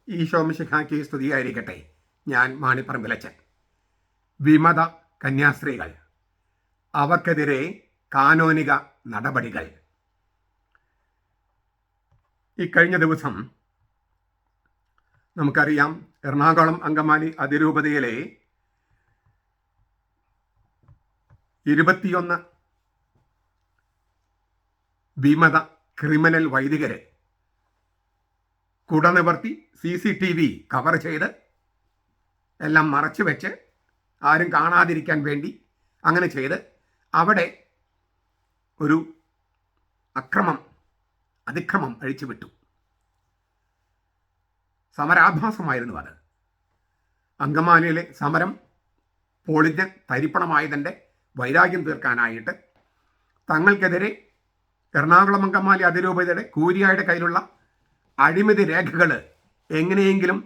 ഈശോ മിശിഹായ്ക്ക് സ്തുതിയായിരിക്കട്ടെ. ഞാൻ മാണിപ്പറമ്പിലച്ചൻ. വിമത കന്യാസ്ത്രീകൾ, അവർക്കെതിരെ കാനോനിക നടപടികൾ. ഇക്കഴിഞ്ഞ ദിവസം നമുക്കറിയാം, എറണാകുളം അങ്കമാലി അതിരൂപതയിലെ 21 വിമത ക്രിമിനൽ വൈദികര് കുടനിവർത്തി CCTV കവർ ചെയ്ത് എല്ലാം മറച്ചു വെച്ച് ആരും കാണാതിരിക്കാൻ വേണ്ടി അങ്ങനെ ചെയ്ത് അവിടെ ഒരു അതിക്രമം അഴിച്ചുവിട്ടു. സമരാഭാസമായിരുന്നു അത്. അങ്കമാലിയിലെ സമരം പൊളിഞ്ഞ് തരിപ്പണമായതിൻ്റെ വൈരാഗ്യം തീർക്കാനായിട്ട് തങ്ങൾക്കെതിരെ എറണാകുളം അങ്കമാലി അതിരൂപതയുടെ കൂരിയായുടെ കയ്യിലുള്ള അഴിമതി രേഖകൾ എങ്ങനെയെങ്കിലും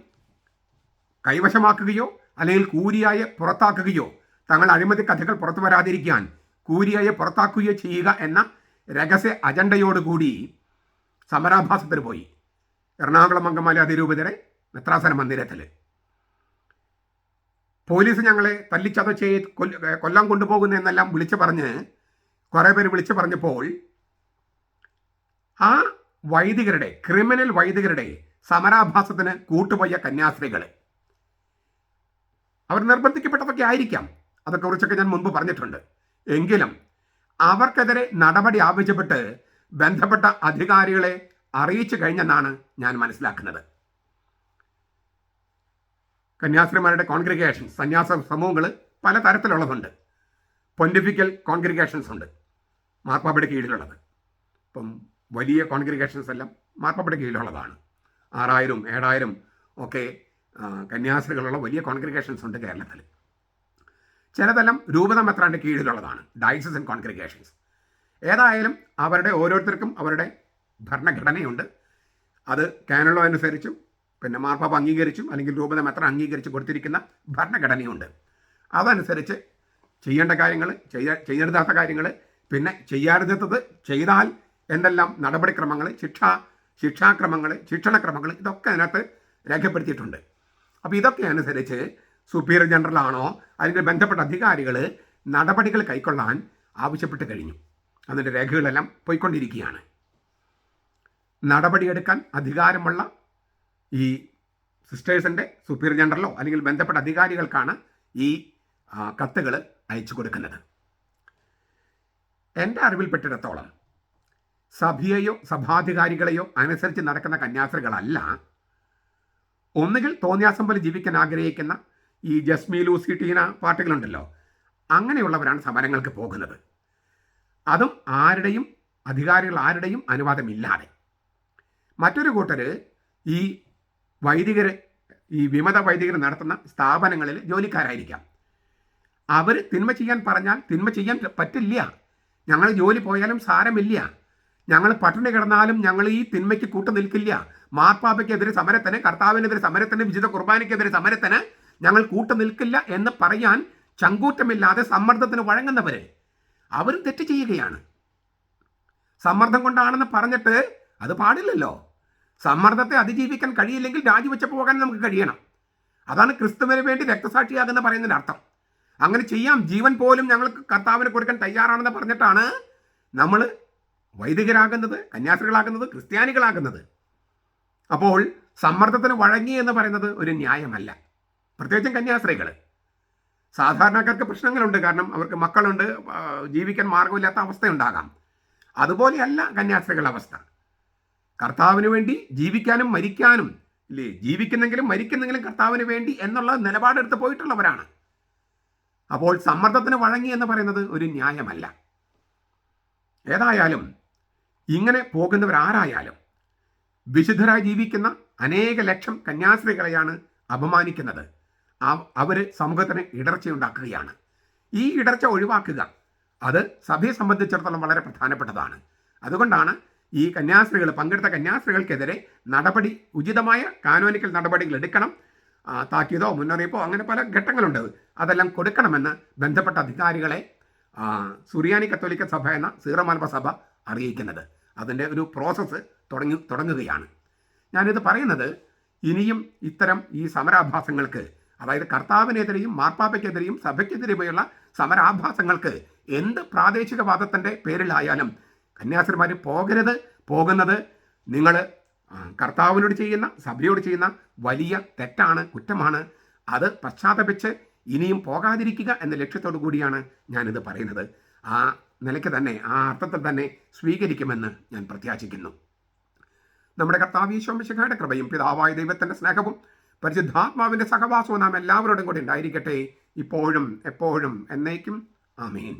കൈവശമാക്കുകയോ അല്ലെങ്കിൽ കൂരിയായെ പുറത്താക്കുകയോ, തങ്ങൾ അഴിമതി കഥകൾ പുറത്തു വരാതിരിക്കാൻ കൂരിയായെ പുറത്താക്കുകയോ ചെയ്യുക എന്ന രഹസ്യ അജണ്ടയോടുകൂടി സമരാഭാസത്തിന് പോയി. എറണാകുളം അങ്കമാലി അതിരൂപതയുടെ മെത്രാസന മന്ദിരത്തിൽ പോലീസ് ഞങ്ങളെ തല്ലിച്ചതച്ച് കൊല്ലാൻ കൊണ്ടുപോകുന്ന എന്നെല്ലാം കുറേ പേര് വിളിച്ചു പറഞ്ഞപ്പോൾ ആ ക്രിമിനൽ വൈദികരുടെ സമരാഭാസത്തിന് കൂട്ടുപോയ കന്യാസ്ത്രീകൾ, അവർ നിർബന്ധിക്കപ്പെട്ടതൊക്കെ ആയിരിക്കാം, അതൊക്കെ കുറിച്ചൊക്കെ ഞാൻ മുൻപ് പറഞ്ഞിട്ടുണ്ട്. എങ്കിലും അവർക്കെതിരെ നടപടി ആവശ്യപ്പെട്ട് ബന്ധപ്പെട്ട അധികാരികളെ അറിയിച്ചു കഴിഞ്ഞെന്നാണ് ഞാൻ മനസ്സിലാക്കുന്നത്. കന്യാസ്ത്രീമാരുടെ കോൺഗ്രിഗേഷൻസ്, സന്യാസ സമൂഹങ്ങൾ പല തരത്തിലുള്ളതുണ്ട്. പൊന്റിഫിക്കൽ കോൺഗ്രിഗേഷൻസ് ഉണ്ട്, മാർപ്പാപ്പയുടെ കീഴിലുള്ളത്. ഇപ്പം വലിയ കോൺഗ്രിഗേഷൻസ് എല്ലാം മാർപ്പാപ്പയുടെ കീഴിലുള്ളതാണ്. 6000, 7000 ഒക്കെ കന്യാസ്ത്രീകളുള്ള വലിയ കോൺഗ്രിഗേഷൻസ് ഉണ്ട് കേരളത്തിൽ. ചിലതെല്ലാം രൂപത മെത്രാൻ്റെ കീഴിലുള്ളതാണ്, ഡയസസൻ കോൺഗ്രിഗേഷൻസ്. ഏതായാലും അവരുടെ ഓരോരുത്തർക്കും അവരുടെ ഭരണഘടനയുണ്ട്. അത് കാനലോ അനുസരിച്ചും പിന്നെ മാർപ്പാപ്പ അംഗീകരിച്ചും അല്ലെങ്കിൽ രൂപത മെത്രാൻ അംഗീകരിച്ച് കൊടുത്തിരിക്കുന്ന ഭരണഘടനയുണ്ട്. അതനുസരിച്ച് ചെയ്യേണ്ട കാര്യങ്ങൾ, ചെയ്യരുതാത്ത കാര്യങ്ങൾ, പിന്നെ ചെയ്യാരുതാത്തത് ചെയ്താൽ എന്തെല്ലാം നടപടിക്രമങ്ങൾ, ശിക്ഷാക്രമങ്ങൾ, ശിക്ഷണക്രമങ്ങൾ, ഇതൊക്കെ അതിനകത്ത് രേഖപ്പെടുത്തിയിട്ടുണ്ട്. അപ്പോൾ ഇതൊക്കെ അനുസരിച്ച് സുപ്പീരിയർ ജനറൽ ആണോ അല്ലെങ്കിൽ ബന്ധപ്പെട്ട അധികാരികൾ നടപടികൾ കൈക്കൊള്ളാൻ ആവശ്യപ്പെട്ട് കഴിഞ്ഞു. അതിൻ്റെ രേഖകളെല്ലാം പോയിക്കൊണ്ടിരിക്കുകയാണ്. നടപടിയെടുക്കാൻ അധികാരമുള്ള ഈ സിസ്റ്റേഴ്സിൻ്റെ സുപ്പീരിയർ ജനറലോ അല്ലെങ്കിൽ ബന്ധപ്പെട്ട അധികാരികൾക്കാണ് ഈ കത്തുകൾ അയച്ചു കൊടുക്കുന്നത്. എൻ്റെ അറിവിൽപ്പെട്ടിടത്തോളം സഭയെയോ സഭാധികാരികളെയോ അനുസരിച്ച് നടക്കുന്ന കന്യാസ്ത്രീകളല്ല, ഒന്നുകിൽ തോന്നിയാസം പോലെ ജീവിക്കാൻ ആഗ്രഹിക്കുന്ന ഈ ജസ്മി ലൂസി ടീന പാർട്ടികളുണ്ടല്ലോ, അങ്ങനെയുള്ളവരാണ് സമരങ്ങൾക്ക് പോകുന്നത്. അതും അധികാരികൾ ആരുടെയും അനുവാദമില്ലാതെ. മറ്റൊരു കൂട്ടർ ഈ വിമത വൈദികർ നടത്തുന്ന സ്ഥാപനങ്ങളിൽ ജോലിക്കാരായിരിക്കാം. അവർ തിന്മ ചെയ്യാൻ പറഞ്ഞാൽ തിന്മ ചെയ്യാൻ പറ്റില്ല, ഞങ്ങൾ ജോലി പോയാലും സാരമില്ല, ഞങ്ങൾ പട്ടിണി കിടന്നാലും ഞങ്ങൾ ഈ തിന്മയ്ക്ക് കൂട്ടു നിൽക്കില്ല, മാർപ്പാപ്പയ്ക്കെതിരെ സമരത്തിന്, കർത്താവിനെതിരെ സമരത്തിന്, വിശുദ്ധ കുർബാനയ്ക്കെതിരെ സമരത്തിന് ഞങ്ങൾ കൂട്ടു നിൽക്കില്ല എന്ന് പറയാൻ ചങ്കൂറ്റമില്ലാതെ സമ്മർദ്ദത്തിന് വഴങ്ങുന്നവർ അവരും തെറ്റ് ചെയ്യുകയാണ്. സമ്മർദ്ദം കൊണ്ടാണെന്ന് പറഞ്ഞിട്ട് അത് പാടില്ലല്ലോ. സമ്മർദ്ദത്തെ അതിജീവിക്കാൻ കഴിയില്ലെങ്കിൽ രാജിവെച്ച് പോകാൻ നമുക്ക് കഴിയണം. അതാണ് ക്രിസ്തുവിന് വേണ്ടി രക്തസാക്ഷിയാകുന്ന പറയുന്നതിൻ്റെ അർത്ഥം. അങ്ങനെ ചെയ്യാം, ജീവൻ പോലും ഞങ്ങൾക്ക് കർത്താവിന് കൊടുക്കാൻ തയ്യാറാണെന്ന് പറഞ്ഞിട്ടാണ് നമ്മൾ വൈദികരാകുന്നത്, കന്യാസ്ത്രീകളാകുന്നത്, ക്രിസ്ത്യാനികളാകുന്നത്. അപ്പോൾ സമ്മർദ്ദത്തിന് വഴങ്ങി എന്ന് പറയുന്നത് ഒരു ന്യായമല്ല. പ്രത്യേകിച്ചും കന്യാസ്ത്രീകൾ. സാധാരണക്കാർക്ക് പ്രശ്നങ്ങളുണ്ട്, കാരണം അവർക്ക് മക്കളുണ്ട്, ജീവിക്കാൻ മാർഗമില്ലാത്ത അവസ്ഥയുണ്ടാകാം. അതുപോലെയല്ല കന്യാസ്ത്രീകളുടെ അവസ്ഥ. കർത്താവിന് വേണ്ടി ജീവിക്കാനും മരിക്കാനും, ജീവിക്കുന്നെങ്കിലും മരിക്കുന്നെങ്കിലും കർത്താവിന് വേണ്ടി എന്നുള്ള നിലപാടെടുത്ത് പോയിട്ടുള്ളവരാണ്. അപ്പോൾ സമ്മർദ്ദത്തിന് വഴങ്ങി എന്ന് പറയുന്നത് ഒരു ന്യായമല്ല. ഏതായാലും ഇങ്ങനെ പോകുന്നവരാരായാലും വിശുദ്ധരായി ജീവിക്കുന്ന അനേക ലക്ഷം കന്യാസ്ത്രീകളെയാണ് അപമാനിക്കുന്നത്. അവർ സമൂഹത്തിന് ഇടർച്ചയുണ്ടാക്കുകയാണ്. ഈ ഇടർച്ച ഒഴിവാക്കുക, അത് സഭയെ സംബന്ധിച്ചിടത്തോളം വളരെ പ്രധാനപ്പെട്ടതാണ്. അതുകൊണ്ടാണ് ഈ പങ്കെടുത്ത കന്യാസ്ത്രീകൾക്കെതിരെ ഉചിതമായ കാനോനിക്കൽ നടപടികൾ എടുക്കണം, താക്കീതോ മുന്നറിയിപ്പോ അങ്ങനെ പല ഘട്ടങ്ങളുണ്ട്, അതെല്ലാം കൊടുക്കണമെന്ന് ബന്ധപ്പെട്ട അധികാരികളെ സുറിയാനി കത്തോലിക്ക സഭ എന്ന സീറോ മലബാർ സഭ അറിയിക്കുന്നത്. അതിൻ്റെ ഒരു പ്രോസസ്സ് തുടങ്ങുകയാണ്. ഞാനിത് പറയുന്നത് ഇനിയും ഇത്തരം ഈ സമരാഭാസങ്ങൾക്ക്, അതായത് കർത്താവിനെതിരെയും മാർപ്പാപ്പയ്ക്കെതിരെയും സഭയ്ക്കെതിരെയുമുള്ള സമരാഭാസങ്ങൾക്ക് എന്ത് പ്രാദേശികവാദത്തിൻ്റെ പേരിലായാലും കന്യാസ്ത്രീമാർ പോകുന്നത് നിങ്ങൾ കർത്താവിനോട് ചെയ്യുന്ന, സഭയോട് ചെയ്യുന്ന വലിയ തെറ്റാണ്, കുറ്റമാണ്. അത് പശ്ചാത്തപിച്ച് ഇനിയും പോകാതിരിക്കുക എന്ന ലക്ഷ്യത്തോടു കൂടിയാണ് ഞാനിത് പറയുന്നത്. ആ നിലയ്ക്ക് തന്നെ, ആ അർത്ഥത്തിൽ തന്നെ സ്വീകരിക്കുമെന്ന് ഞാൻ പ്രത്യാശിക്കുന്നു. നമ്മുടെ കർത്താവ് ഈശോ മിശിഹായുടെ കൃപയും പിതാവായ ദൈവത്തിൻ്റെ സ്നേഹവും പരിശുദ്ധാത്മാവിൻ്റെ സഹവാസവും നാം എല്ലാവരോടും കൂടി ഉണ്ടായിരിക്കട്ടെ, ഇപ്പോഴും എപ്പോഴും എന്നേക്കും. ആമേൻ.